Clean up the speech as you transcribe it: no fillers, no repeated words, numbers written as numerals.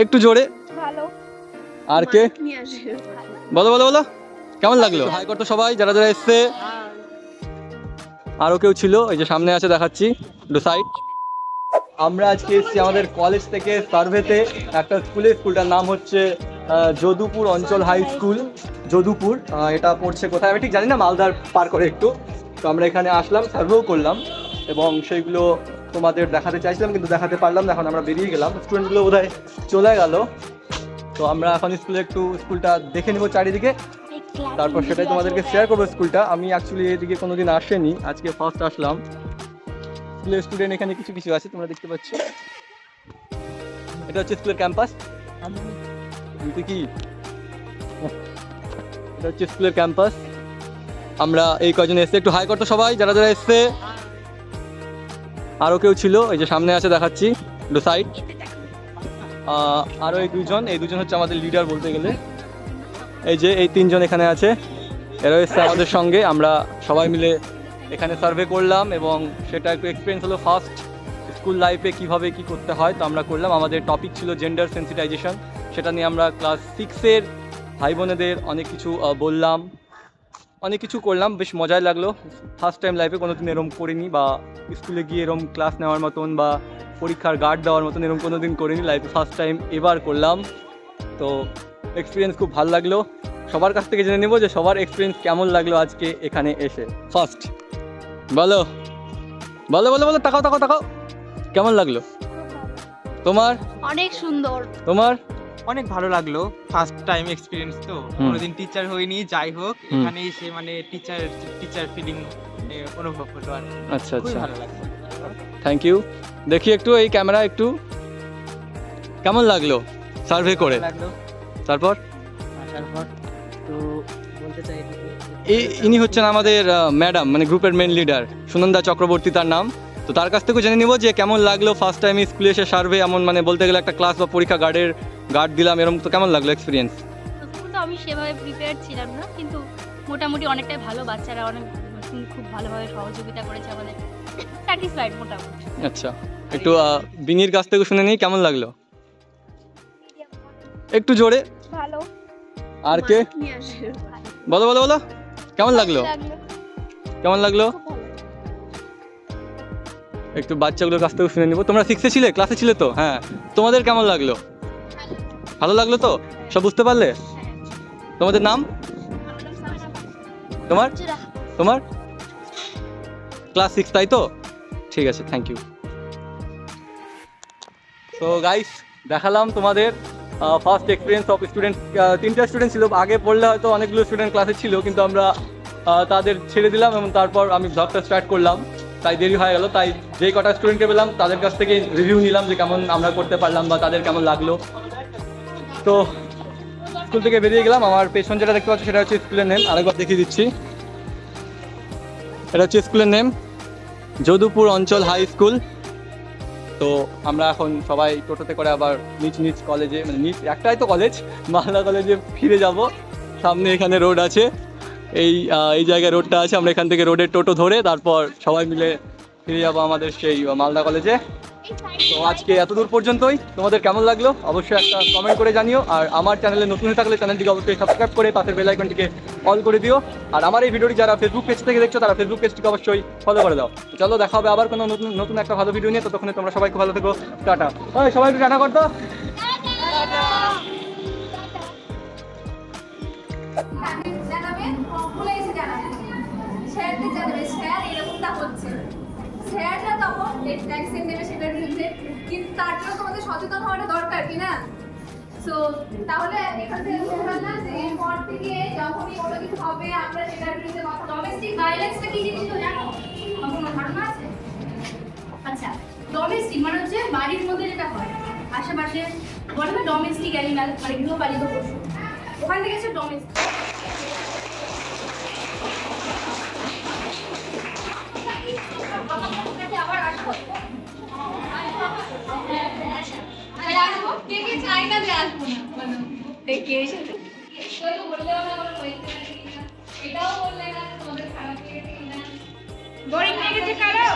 একটু জোরে। ভালো। আর কে? বলো বলো বলো, কেমন লাগলো? হাই করতো সবাই যারা যারা এসছে। আরো কেউ ছিল, এই যে সামনে আছে, দেখাচ্ছি একটু সাইড। আমরা আজকে এসেছি আমাদের কলেজ থেকে সার্ভেতে একটা স্কুলটার নাম হচ্ছে যদুপুর অঞ্চল হাই স্কুল। যদুপুর, এটা পড়ছে কোথায় আমি ঠিক জানি না, মালদার পার করে একটু। তো আমরা এখানে আসলাম, সার্ভেও করলাম এবং সেইগুলো তোমাদের দেখাতে চাইছিলাম কিন্তু দেখাতে পারলাম না। এখন আমরা বেরিয়ে গেলাম, স্টুডেন্টগুলো বোধহয় চলে গেল। তো আমরা এখন স্কুলটা দেখে নেবো চারিদিকে, তারপর সেটাই তোমাদেরকে শেয়ার করবো। স্কুলটা আমি অ্যাকচুয়ালি এদিকে কোনোদিন আসেনি, আজকে ফার্স্ট আসলাম। স্কুলের স্টুডেন্ট এখানে কিছু কিছু আছে, তোমরা দেখতে পাচ্ছ। এটা হচ্ছে স্কুলের ক্যাম্পাস। কি এটা হচ্ছে স্কুলের ক্যাম্পাস। আমরা এই কয়জন এসছে, একটু হাই করতো সবাই যারা যারা এসছে। আরো কেউ ছিল, এই যে সামনে আছে, দেখাচ্ছি একটু সাইড। আরো এই দুজন হচ্ছে আমাদের লিডার বলতে গেলে। এই যে এই তিনজন এখানে আছে, এরা এসছে আমাদের সঙ্গে। আমরা সবাই মিলে এখানে সার্ভে করলাম এবং সেটা একটু এক্সপিরিয়েন্স হলো ফার্স্ট স্কুল লাইফে কীভাবে কী করতে হয়। তো আমরা করলাম, আমাদের টপিক ছিল জেন্ডার সেন্সিটাইজেশন। সেটা নিয়ে আমরা ক্লাস 6-এর ভাই বোনেদের অনেক কিছু বললাম, অনেক কিছু করলাম, বেশ মজাই লাগলো। ফার্স্ট টাইম লাইফে কোনো দিন এরম করিনি, বা স্কুলে গিয়ে এরম ক্লাস নেওয়ার মতন বা পরীক্ষার গার্ড দেওয়ার মতন এরম কোনো দিন করিনি লাইফে, ফার্স্ট টাইম এবার করলাম। তো এক্সপিরিয়েন্স খুব ভালো লাগলো। সবার কাছ থেকে জেনে নেব যে সবার এক্সপিরিয়েন্স কেমন লাগলো আজকে এখানে এসে। ফার্স্ট বলো বলো বলো বলো, তাকাও তাকাও তাকাও, কেমন লাগলো তোমার? অনেক সুন্দর। তোমার? অনেক ভালো লাগলো, ফার্স্ট টাইম এক্সপিরিয়েন্স তো, কোনোদিন টিচার হইনি, যাই হোক এখানে এসে মানে টিচার ফিলিং অনুভব হলো আর। আচ্ছা আচ্ছা, ভালো লাগলো, থ্যাংক ইউ। দেখি একটু এই ক্যামেরা, একটু কেমন লাগলো সার্ভে করে? তারপর তো বলতে চাই ইনি হচ্ছেন আমাদের ম্যাডাম, মানে গ্রুপের মেন লিডার সুনন্দা চক্রবর্তী তার নাম। তো তার কাছ থেকে জেনে নিব যে কেমন লাগলো ফার্স্ট টাইম স্কুলে এসে সার্ভে, এমন মানে বলতে গেলে একটা ক্লাস বা পরীক্ষা গার্ড দিলাম এরকম। তো কেমন লাগলো এক্সপিরিয়েন্স? তো আমি সেভাবে প্রিপেয়ার ছিলাম না, কিন্তু মোটামুটি অনেকটাই ভালো, বাচ্চারা অনেক খুব ভালোভাবে সহযোগিতা করেছে আমাদের, স্যাটিসফাইড মোটামুটি। আচ্ছা, একটু বিনির কাছ থেকে শুনে নিই কেমন লাগলো, একটু জোরে। ভালো। আর কে? বলো বলো বলো, কেমন লাগলো? কেমন লাগলো একটু বাচ্চাগুলোর কাছ থেকে শুনে নিব। তোমরা 6-এ ছিলে, ক্লাসে ছিলে তো? হ্যাঁ, তোমাদের কেমন লাগলো? ভালো লাগলো তো? সব বুঝতে পারলে? তোমাদের নাম? তোমার? তোমার ক্লাস 6 তাই তো? ঠিক আছে, থ্যাংক ইউ। তো গাইস, দেখালাম তোমাদের ফার্স্ট এক্সপিরিয়েন্স অফ স্টুডেন্ট। 3টা স্টুডেন্ট ছিল, আগে পড়লে হয়তো অনেকগুলো স্টুডেন্ট ক্লাসে ছিল, কিন্তু আমরা তাদের ছেড়ে দিলাম এবং তারপর আমি ব্লগটা স্টার্ট করলাম, তাই দেরি হয়ে গেল। তাই যে কটা স্টুডেন্টকে পেলাম তাদের কাছ থেকে রিভিউ নিলাম যে কেমন আমরা করতে পারলাম বা তাদের কেমন লাগলো। তো স্কুল থেকে বেরিয়ে গেলাম। আমার পেছন যেটা দেখতে পাচ্ছি সেটা হচ্ছে স্কুলের নেম, আরেকবার দেখিয়ে দিচ্ছি। এটা হচ্ছে স্কুলের নেম, যদুপুর অঞ্চল হাই স্কুল। তো আমরা এখন সবাই টোটোতে করে আবার নিজ কলেজে, মানে একটাই তো কলেজ, মালদা কলেজে ফিরে যাব। সামনে এখানে রোড আছে, এই জায়গায় রোডটা আছে, আমরা এখান থেকে রোডের টোটো ধরে তারপর সবাই মিলে ফিরে যাবো আমাদের সেই মালদা কলেজে। তো আজকে এতদূর পর্যন্তই। তোমাদের কেমন লাগলো অবশ্যই একটা কমেন্ট করে জানিও। আর আমার চ্যানেলে নতুন হয়ে থাকলে চ্যানেলটিকে অবশ্যই সাবস্ক্রাইব করে পাশের বেল আইকনটিকে অল করে দিও। আর আমার এই ভিডিওটি যারা ফেসবুক পেজ থেকে দেখছো তারা ফেসবুক পেজটিকে অবশ্যই ফলো করে দাও। চলো, দেখা হবে আবার কোনো নতুন একটা ভালো ভিডিও নিয়ে। ততক্ষণে তোমরা সবাই খুব ভালো থেকো, টাটা। সবাই একটু টাটা করতো। কিন্তু তার জন্য তোমাদের সচেতন হওয়াটা দরকার, কি না? সো তাহলে এখান থেকে বুঝতে পারলাম যে এরপর থেকে যখনই কোনো কিছু হবে আমরা সেটার বিরুদ্ধে কথা। ডোমেস্টিক ভায়োলেন্সটা কি জিনিস তো জানো? কোনো ধারণা আছে? আচ্ছা, ডোমেস্টিক মানে হচ্ছে বাড়ির মধ্যে যেটা হয়, আশেপাশে বলে না ডোমেস্টিক অ্যানিমাল, মানে গৃহপালিত পশু, ওখান থেকে হচ্ছে ডোমেস্টিক। আবার আসবো, কে কে চাই না যে আসবো না, দেখে এসে বললে এটাও বললে না তোমাদের খারাপ লেগেছে, বোরিং লেগেছে কারো?